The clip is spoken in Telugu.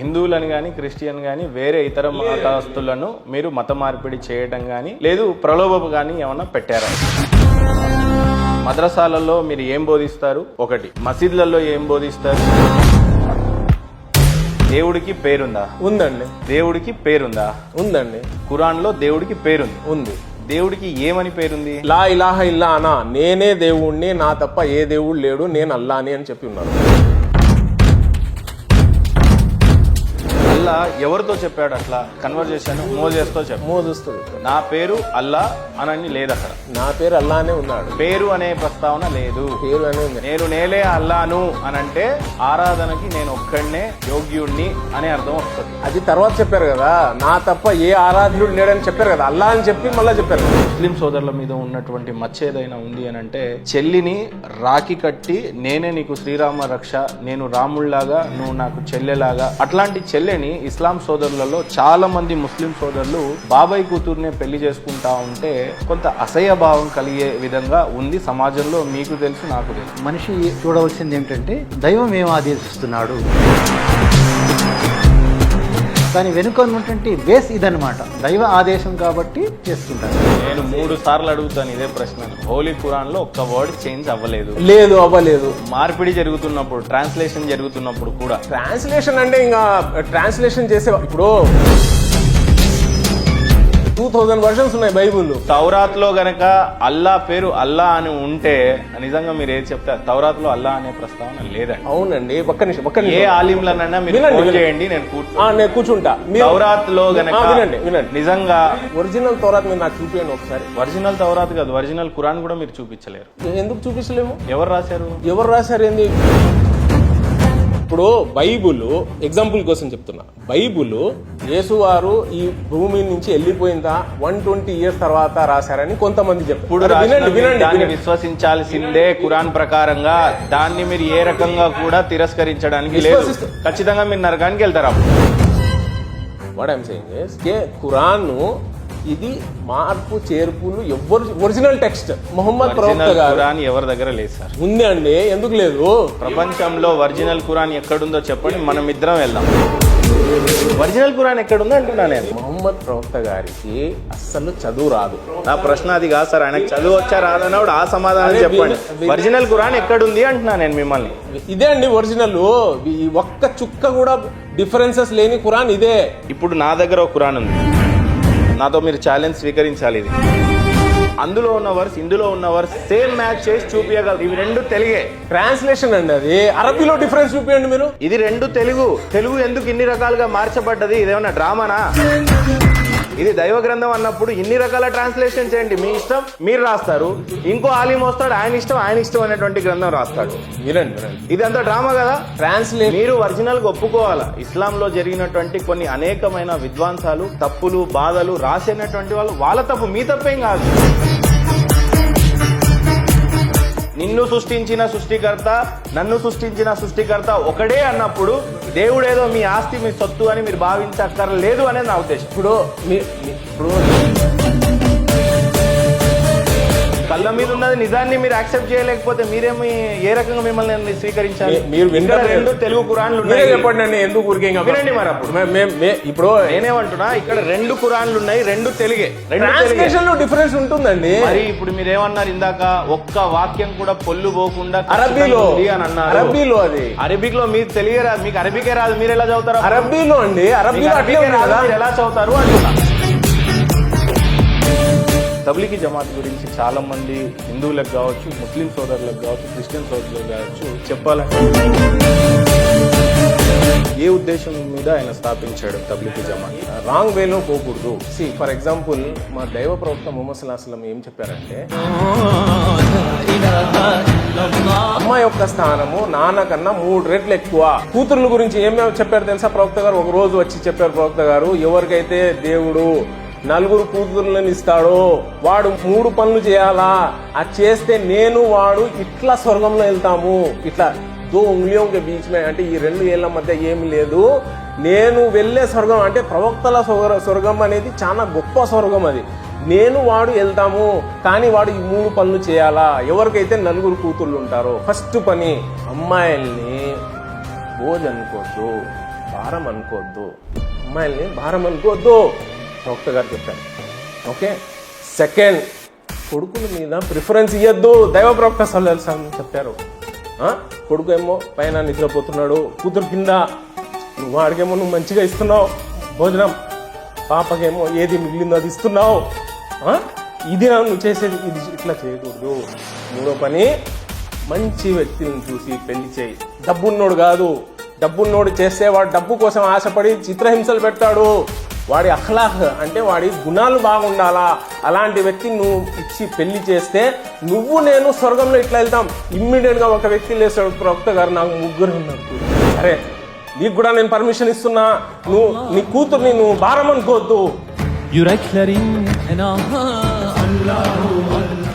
హిందువులను కానీ క్రిస్టియన్ కానీ వేరే ఇతర మతస్థులను మీరు మత మార్పిడి చేయడం కానీ లేదు ప్రలోభపు కానీ ఏమన్నా పెట్టారా? మద్రసాలలో మీరు ఏం బోధిస్తారు? ఒకటి. మసీదులలో ఏం బోధిస్తారు? దేవుడికి పేరుందా? ఉందండి. దేవుడికి పేరుందా? ఉందండి. ఖురాన్లో దేవుడికి పేరుంది. ఉంది. దేవుడికి ఏమని పేరుంది? లా ఇలాహ ఇల్లా అనా, నేనే దేవుణ్ణి, నా తప్ప ఏ దేవుడు లేడు, నేను అల్లాని అని చెప్పి ఉన్నారు. అల్లా ఎవరితో చెప్పాడు? అట్లా కన్వర్జేషన్ మోజేస్తో చెప్పాడు. మోజేస్తో నా పేరు అల్లా అని లేదు అక్కడ. నా పేరు అల్లానే ఉన్నాడు. పేరు అనే ప్రస్తావన లేదు. పేరు అనే ఉంది. నేను నేలే అల్లాను అని అంటే ఆరాధనకి నేను ఒక్కడనే యోగ్యుణ్ణి అనే అర్థం వస్తుంది. అది తర్వాత చెప్పారు కదా, నా తప్ప ఏ ఆరాధ్యుడు లేడని చెప్పారు కదా, అల్లా అని చెప్పి మళ్ళీ చెప్పారు. ముస్లిం సోదరుల మీద ఉన్నటువంటి మచ్చ ఏదైనా ఉంది అని అంటే, చెల్లిని రాఖీ కట్టి నేనే నీకు శ్రీరామ రక్ష, నేను రాముళ్లాగా నువ్వు నాకు చెల్లెలాగా, అట్లాంటి చెల్లెని ఇస్లాం సోదరులలో చాలా మంది ముస్లిం సోదరులు బాబాయ్ కూతుర్నే పెళ్లి చేసుకుంటా ఉంటే కొంత అసహ్య భావం కలిగే విధంగా ఉంది సమాజంలో. మీకు తెలుసు, నాకు తెలుసు. మనిషి చూడవలసింది ఏమిటంటే దైవం ఏం ఆదేశిస్తున్నాడు, దాని వెనుక ఉన్నటువంటి బేస్ ఇదనమాట. దైవ ఆదేశం కాబట్టి చేస్తుంటారు. నేను 3 సార్లు అడుగుతాను ఇదే ప్రశ్న. హోలీ ఖురాన్ లో ఒక్క వర్డ్ చేంజ్ అవ్వలేదు. అవ్వలేదు. మార్పిడి జరుగుతున్నప్పుడు, ట్రాన్స్లేషన్ జరుగుతున్నప్పుడు కూడా. ట్రాన్స్లేషన్ అంటే ఇంకా ట్రాన్స్లేషన్ చేసే ఇప్పుడు 2000 వర్షన్స్ ఉన్నాయి బైబుల్. తౌరాత్ లో గనక అల్లా పేరు అల్లా అని ఉంటే నిజంగా మీరు ఏది చెప్తారు? తౌరాత్ లో అల్లా అనే ప్రస్తావన లేదండి. అవునండి. ఒక్క నిమిషం. ఏ ఆలింలనైనా మీరు ఫోన్ చేయండి, నేను కూర్చుంటా. తౌరాత్ లో గనక వినండి నిజంగా ఒరిజినల్ తౌరాత్ మీరు నాకు చూపించండి ఒకసారి. ఒరిజినల్ తౌరాత్ కాదు, ఒరిజినల్ ఖురాన్ కూడా మీరు చూపించలేరు. ఎందుకు చూపించలేము? ఎవరు రాశారు? ఏంది? ఇప్పుడు బైబుల్ ఎగ్జాంపుల్ కోసం చెప్తున్నా. బైబుల్ యేసువారు ఈ భూమి నుంచి వెళ్ళిపోయిందా 120 ఇయర్స్ తర్వాత రాశారని కొంతమంది చెప్తారు. వినండి, విశ్వసించాల్సిందే ఖురాన్ ప్రకారంగా. దాన్ని మీరు ఏ రకంగా కూడా తిరస్కరించడానికి లేదు. ఖచ్చితంగా మీరు నరకానికి వెళ్తారు. What I'm saying is Quran ఇది మార్పు చేర్పులు ఎవరు ఒరిజినల్ టెక్స్ట్ మొహమ్మద్ ప్రవక్త గారు ఖురాన్ ఎవరి దగ్గర లేదు సార్. ఉంది అండి. ఎందుకు లేదు? ప్రపంచంలో ఒరిజినల్ ఖురాన్ ఎక్కడుందో చెప్పండి, మనం ఇద్దరం వెళ్దాం. ఒరిజినల్ ఖురాన్ ఎక్కడుందో అంటున్నా నేను. మొహమ్మద్ ప్రవక్త గారికి అస్సలు చదువు రాదు. నా ప్రశ్న అది కాదు సార్. ఆయనకు చదువు వచ్చా రాదన్నప్పుడు ఆ సమాధానం చెప్పండి. ఒరిజినల్ ఖురాన్ ఎక్కడుంది అంటున్నా నేను మిమ్మల్ని. ఇదే అండి ఒరిజినల్. ఈ ఒక్క చుక్క కూడా డిఫరెన్సెస్ లేని ఖురాన్ ఇదే. ఇప్పుడు నా దగ్గర ఒక ఖురాన్ ఉంది, నాతో మీరు ఛాలెంజ్ స్వీకరించాలి. ఇది అందులో ఉన్న వర్స్ ఇందులో ఉన్న వర్స్ సేమ్ మ్యాచ్ చేసి చూపించగలరు. ఇవి 2 తెలుగే. ట్రాన్స్లేషన్ అండి అది. అరబీలో డిఫరెన్స్ చూపించండి మీరు. ఇది 2 తెలుగు ఎందుకు ఇన్ని రకాలుగా మార్చబడ్డది? ఇదేమన్నా డ్రామానా? ఇది దైవ గ్రంథం అన్నప్పుడు ఇన్ని రకాల ట్రాన్స్లేషన్ చేయండి. మీ ఇష్టం, మీరు రాస్తారు. ఇంకో ఆలిం వస్తాడు, ఆయన ఇష్టం అనేటువంటి గ్రంథం రాస్తాడు. వినండి, ఇది అంతా డ్రామా కదా. ట్రాన్స్లేట్ మీరు ఒరిజినల్ గా ఒప్పుకోవాలా. ఇస్లాంలో జరిగినటువంటి కొన్ని అనేకమైన విద్వాంసాలు, తప్పులు, బాధలు రాసినటువంటి వాళ్ళ తప్పు, మీ తప్పేం కాదు. నిన్ను సృష్టించిన సృష్టికర్త, నన్ను సృష్టించిన సృష్టికర్త ఒకడే అన్నప్పుడు దేవుడేదో మీ ఆస్తి, మీ సొత్తు అని మీరు భావించక్కర్లేదు అనేది నా ఉద్దేశం. ఇప్పుడు కళ్ళ మీద ఉన్నది నిజాన్ని మీరు యాక్సెప్ట్ చేయలేకపోతే మీరేమి ఏ రకంగా మిమ్మల్ని స్వీకరించాలి? మీరు 2 తెలుగు ఖురాన్లు ఉన్నాయి. చెప్పండి అండి, ఎందుకు ఊరికే వినండి. మరి అప్పుడు ఇప్పుడు నేనేమంటున్నా, ఇక్కడ 2 ఖురాన్లు ఉన్నాయి, 2 తెలుగే. డిఫరెన్స్ ఉంటుందండి. మరి ఇప్పుడు మీరేమన్నారు ఇందాక, ఒక్క వాక్యం కూడా పొల్లు పోకుండా అరబీలో అని అన్నారు. అరబీలో అది అరబిక్ లో మీకు తెలియరాదు, మీకు అరబికే రాదు, మీరు ఎలా చదువుతారు? అరబీలో అండి. అరబీలో మీరు ఎలా చదువుతారు అంటున్నా. తబ్లీగీ జమాత్ గురించి చాలా మంది హిందువులకు కావచ్చు, ముస్లిం సోదరులకు కావచ్చు, క్రిస్టియన్ సోదరులకు కావచ్చు చెప్పాలంటే ఏ ఉద్దేశం మీద ఆయన స్థాపించాడు తబ్లీగీ జమాత్? రాంగ్ వేలో పోకూడదు. ఫర్ ఎగ్జాంపుల్ మా దైవ ప్రవక్త ముహమ్మద్ సల్లల్లాహు అలైహి వసల్లం ఏం చెప్పారంటే, అమ్మ యొక్క స్థానము నాన్న కన్నా 3 రెట్లు ఎక్కువ. కూతుర్ల గురించి ఏమేమి చెప్పారు తెలుసా ప్రవక్త గారు? ఒక రోజు వచ్చి చెప్పారు ప్రవక్త గారు, ఎవరికైతే దేవుడు 4 కూతుర్లను ఇస్తాడో వాడు 3 పనులు చేయాలా, అది చేస్తే నేను వాడు ఇట్లా స్వర్గంలో వెళ్తాము. ఇట్లా 2 ఉంగ్లియోంకే బీచ్ మే, అంటే ఈ 2 ఏళ్ల మధ్య ఏమి లేదు, నేను వెళ్ళే స్వర్గం అంటే ప్రవక్తల స్వర్గం అనేది చాలా గొప్ప స్వర్గం. అది నేను వాడు వెళ్తాము, కానీ వాడు ఈ 3 పనులు చేయాలా. ఎవరికైతే 4 కూతుర్లు ఉంటారో, ఫస్ట్ పని అమ్మాయిల్ని భోజన్ అనుకోవద్దు, భారం అనుకోవద్దు, అమ్మాయిల్ని భారం అనుకోవద్దు ప్రవక్త గారు చెప్పారు. ఓకే. సెకండ్, కొడుకుల మీద ప్రిఫరెన్స్ ఇవ్వద్దు, దైవ ప్రవక్త సల్లల్లాహు అలైహి వసల్లం చెప్పారు. కొడుకు ఏమో పైన నిద్రపోతున్నాడు, కూతురు కింద, నువ్వు వాడికేమో నువ్వు మంచిగా ఇస్తున్నావు భోజనం, పాపకేమో ఏది మిగిలిందో అది ఇస్తున్నావు, ఇది నువ్వు చేసేది, ఇది ఇట్లా చేయకూడదు. మూడో పని, మంచి వ్యక్తిని చూసి పెళ్లి చేయి. డబ్బున్నోడు కాదు, డబ్బున్నోడు చేస్తే వాడు డబ్బు కోసం ఆశపడి చిత్రహింసలు పెడతాడు. వాడి అఖ్లాక్ అంటే వాడి గుణాలు బాగుండాలా, అలాంటి వ్యక్తిని నువ్వు ఇచ్చి పెళ్లి చేస్తే నువ్వు నేను స్వర్గంలో ఇట్లా వెళ్తాం. ఇమ్మీడియట్గా ఒక వ్యక్తి లేస్తాడు, ప్రవక్త గారు నాకు 3 ఉన్నారు, సరే నీకు కూడా నేను పర్మిషన్ ఇస్తున్నా, నువ్వు నీ కూతుర్ని నువ్వు భారం అనుకోవద్దు. Yüreklerin fenaha Allahu Allah